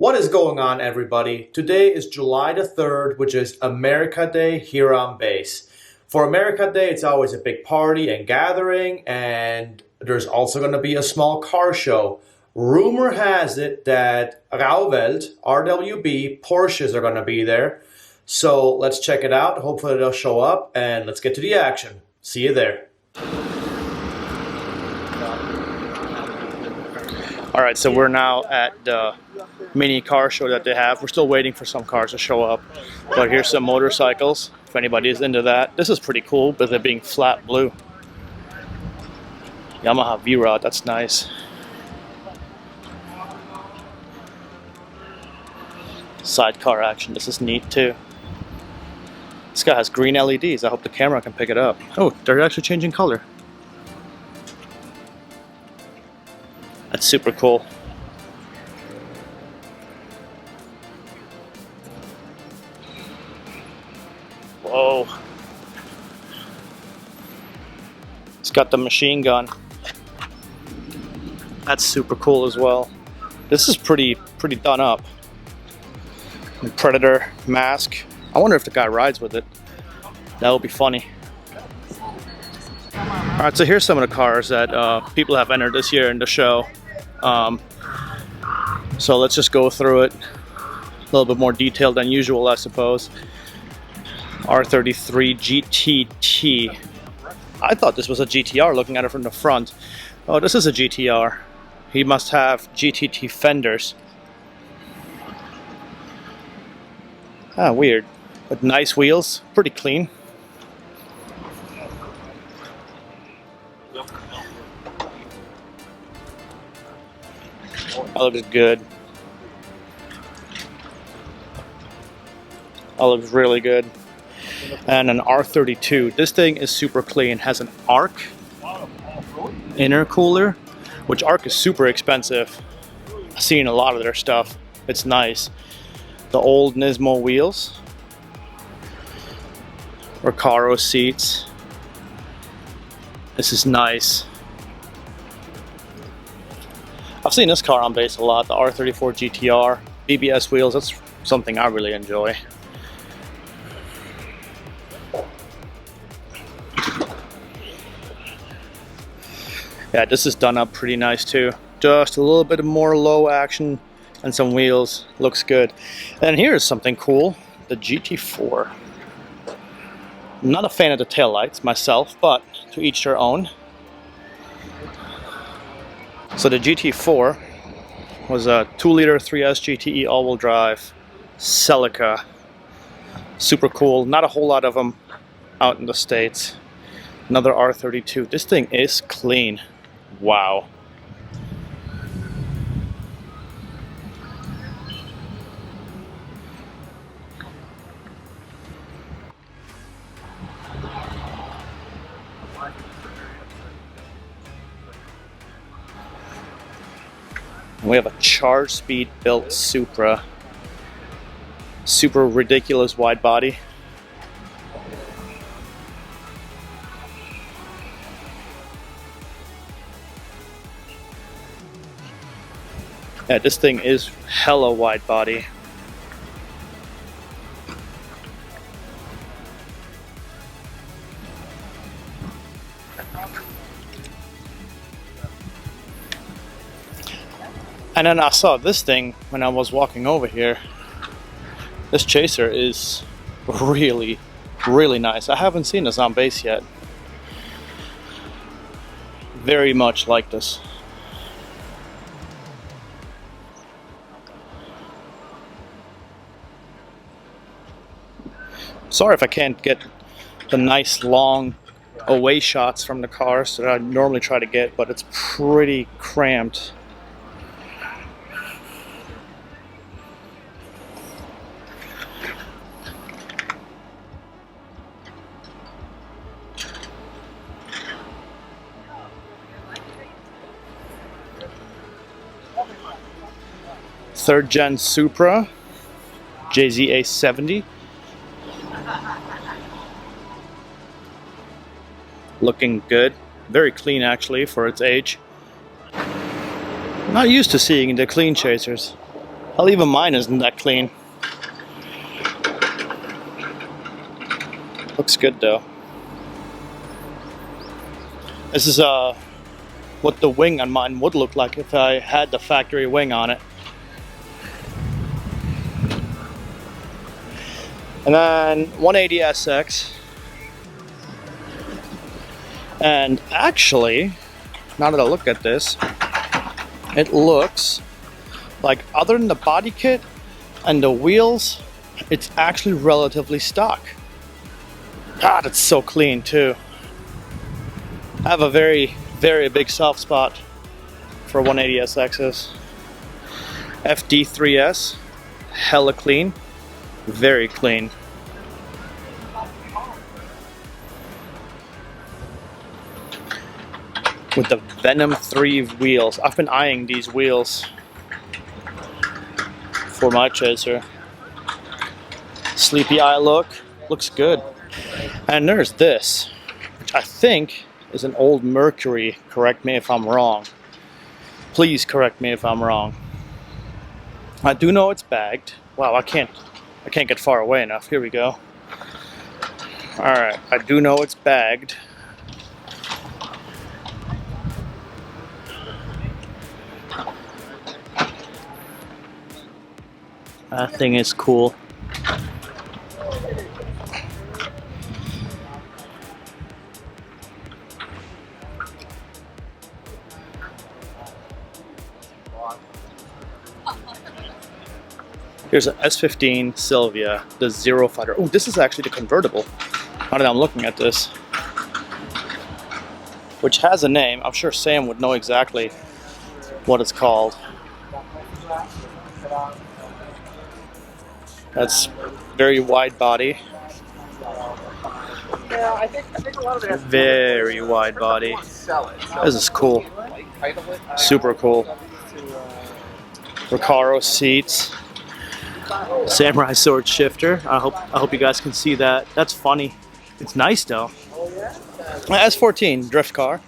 What is going on, everybody? Today is July the 3rd, which is America Day here on base. For America Day, it's always a big party and gathering, and there's also going to be a small car show. Rumor has it that RWB Porsches are going to be there. So let's check it out. Hopefully they'll show up, and let's get to the action. See you there. All right, so we're now at the mini car show that they have. We're still waiting for some cars to show up, but here's some motorcycles if anybody is into that. This is pretty cool, but they're being flat blue. Yamaha V-Rod, that's nice. Sidecar action, this is neat too. This guy has green LEDs. I hope the camera can pick it up. Oh, they're actually changing color. That's super cool. Whoa. It's got the machine gun. That's super cool as well. This is pretty done up. The Predator mask. I wonder if the guy rides with it. That would be funny. Alright, so here's some of the cars that people have entered this year in the show. So let's just go through it. A little bit more detailed than usual, I suppose. R33 GTT. I thought this was a GTR looking at it from the front. Oh, this is a GTR. He must have GTT fenders. Ah, weird. But nice wheels, pretty clean. That looks good. That looks really good. And an R32. This thing is super clean. Has an ARC intercooler, which ARC is super expensive. I've seen a lot of their stuff. It's nice. The old Nismo wheels. Recaro seats. This is nice. I've seen this car on base a lot, the R34 GTR. BBS wheels, that's something I really enjoy. Yeah, this is done up pretty nice too. Just a little bit more low action and some wheels. Looks good. And here's something cool, the GT4. I'm not a fan of the taillights myself, but to each their own. So the GT4 was a 2-liter 3S GTE all-wheel drive Celica. Super cool. Not a whole lot of them out in the States. Another R32. This thing is clean. Wow. We have a charge speed built Supra. Super ridiculous wide body. Yeah, this thing is hella wide body. And then I saw this thing when I was walking over here. This Chaser is really nice. I haven't seen this on base yet. Very much like this. Sorry if I can't get the nice long away shots from the cars that I normally try to get, but it's pretty cramped. Third gen Supra, JZX100. Looking good. Very clean actually for its age. Not used to seeing the clean chasers. Hell, even mine isn't that clean. Looks good though. This is what the wing on mine would look like if I had the factory wing on it. And then 180 SX. And actually, now that I look at this, it looks like other than the body kit and the wheels, it's actually relatively stock. God, it's so clean too. I have a very, very big soft spot for 180 SXs. FD3S, hella clean, very clean. With the Venom 3 wheels. I've been eyeing these wheels for my Chaser. Sleepy eye look, looks good. And there's this, which I think is an old Mercury. Correct me if I'm wrong. Please correct me if I'm wrong. I do know it's bagged. Wow, I can't get far away enough. Here we go. Alright, I do know it's bagged. That thing is cool. Here's an S15 Sylvia, the Zero Fighter. Oh, this is actually the convertible. Now that I'm looking at this, which has a name. I'm sure Sam would know exactly what it's called. That's very wide body. Very wide body. This is cool. Super cool. Recaro seats. Samurai sword shifter. I hope you guys can see that. That's funny. It's nice though. S14 drift car.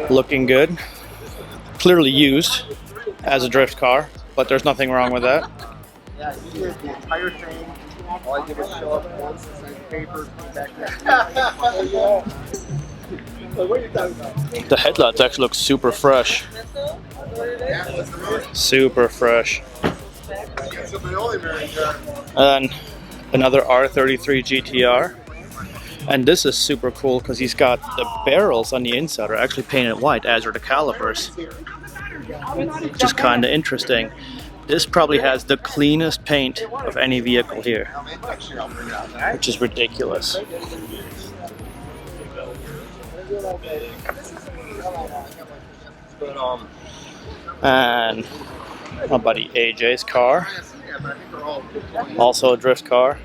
Looking good. Clearly used as a drift car, but there's nothing wrong with that. Yeah, he did the entire thing. All I did was show up once and sign papers, come back there. What are you talking about? The headlights actually look super fresh. Super fresh. And then another R33 GTR. And this is super cool because he's got the barrels on the inside are actually painted white, as are the calipers. Which is kind of interesting. This probably has the cleanest paint of any vehicle here, which is ridiculous. And my buddy AJ's car, also a drift car.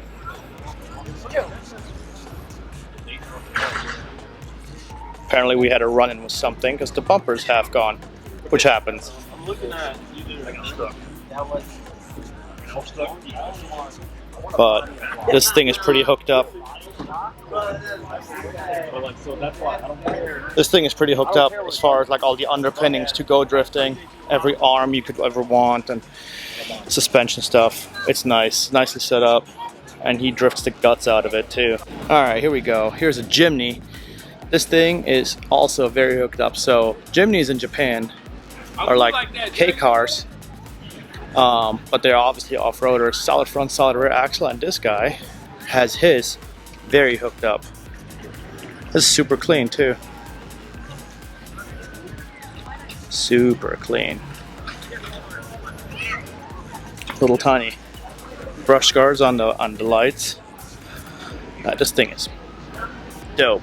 Apparently we had a run-in with something because the bumper's half gone, which happens. I'm looking at But this thing is pretty hooked up. This thing is pretty hooked up as far as like all the underpinnings to go drifting, every arm you could ever want, and suspension stuff. It's nice, nicely set up, and he drifts the guts out of it too. All right, here we go. Here's a Chimney. This thing is also very hooked up. So Chimneys in Japan are like K cars, but they're obviously off-roaders. Solid front, solid rear axle, and this guy has his very hooked up. This is super clean too. Super clean. Little tiny brush scars on the lights. This thing is dope.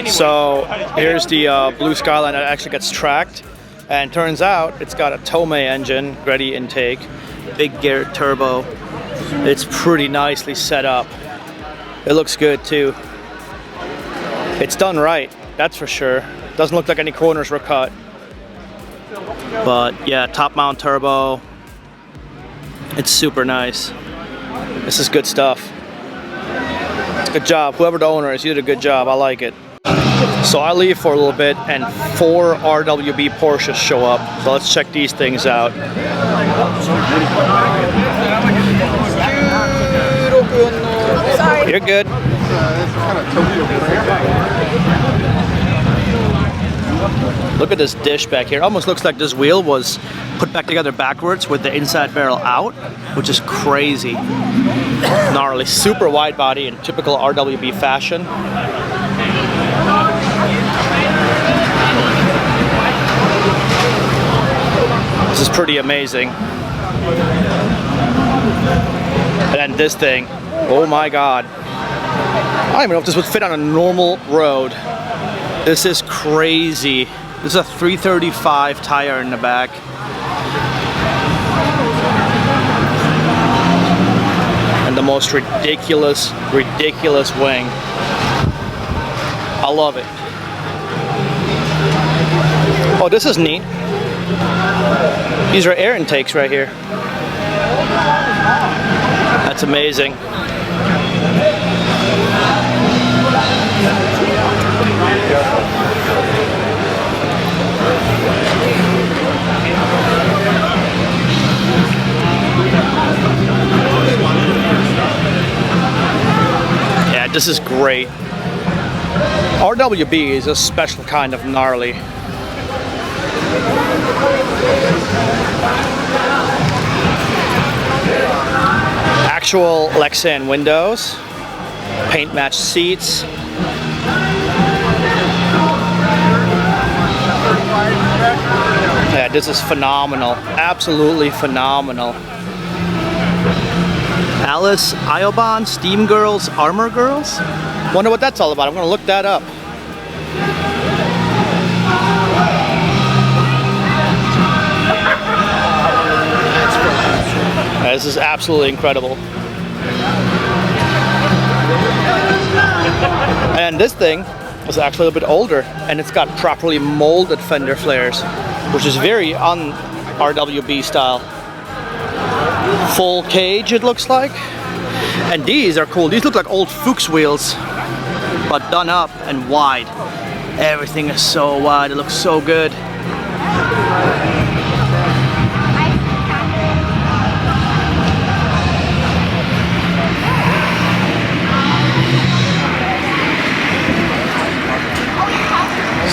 So here's the blue Skyline that actually gets tracked, and turns out it's got a Tomei engine, ready intake, big gear turbo. It's pretty nicely set up. It looks good too. It's done right, that's for sure. Doesn't look like any corners were cut. But yeah, top mount turbo. It's super nice. This is good stuff. Good job. Whoever the owner is, you did a good job. I like it. So I leave for a little bit and 4 RWB Porsches show up. So let's check these things out. You're good. Look at this dish back here. It almost looks like this wheel was put back together backwards with the inside barrel out, which is crazy. Gnarly. Super wide body in typical RWB fashion. This is pretty amazing. And then this thing, oh my god. I don't even know if this would fit on a normal road. This is crazy. This is a 335 tire in the back. And the most ridiculous wing. I love it. Oh, this is neat. These are air intakes right here. That's amazing. Yeah, this is great. RWB is a special kind of gnarly. Actual Lexan windows, paint matched seats. Yeah, this is phenomenal. Absolutely phenomenal. Alice Ioban, Steam Girls, Armor Girls? Wonder what that's all about. I'm gonna look that up. This is absolutely incredible. And this thing is actually a little bit older, and it's got properly molded fender flares, which is very un-RWB style. Full cage, it looks like. And these are cool. These look like old Fuchs wheels, but done up and wide. Everything is so wide. It looks so good.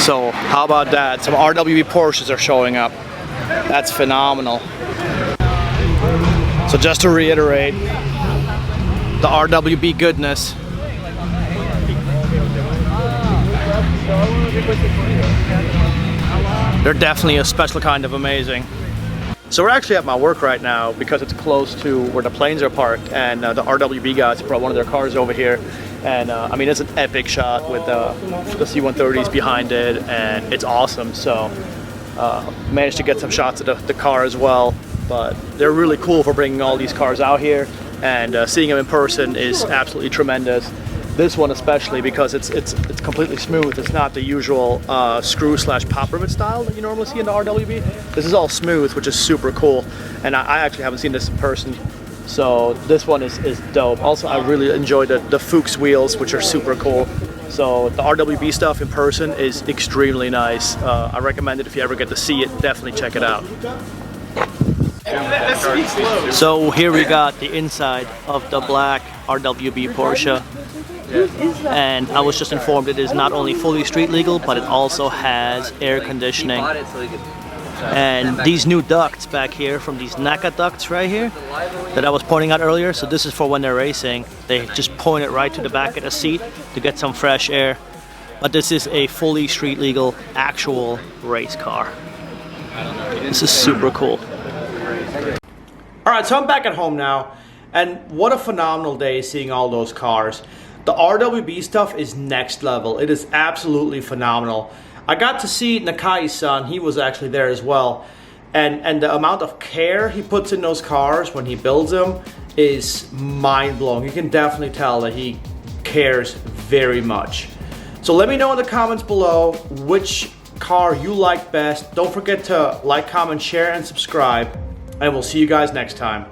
So how about that? Some RWB Porsches are showing up. That's phenomenal. So just to reiterate, the RWB goodness. They're definitely a special kind of amazing. So we're actually at my work right now because it's close to where the planes are parked, and the RWB guys brought one of their cars over here. And I mean, it's an epic shot with the C-130s behind it, and it's awesome. So managed to get some shots of the car as well. But they're really cool for bringing all these cars out here, and seeing them in person is absolutely tremendous. This one especially because it's completely smooth. It's not the usual screw/pop rivet style that you normally see in the RWB. This is all smooth, which is super cool. And I actually haven't seen this in person. So this one is dope. Also, I really enjoy the Fuchs wheels, which are super cool. So the RWB stuff in person is extremely nice. I recommend it if you ever get to see it. Definitely check it out. So here we got the inside of the black RWB Porsche. And I was just informed it is not only fully street legal, but it also has air conditioning. And these new ducts back here from these NACA ducts right here that I was pointing out earlier, so this is for when they're racing. They just point it right to the back of the seat to get some fresh air. But this is a fully street legal actual race car. This is super cool. Alright, so I'm back at home now, and what a phenomenal day seeing all those cars. The RWB stuff is next level. It is absolutely phenomenal. I got to see Nakai's son. He was actually there as well. And the amount of care he puts in those cars when he builds them is mind-blowing. You can definitely tell that he cares very much. So let me know in the comments below which car you like best. Don't forget to like, comment, share, and subscribe. And we'll see you guys next time.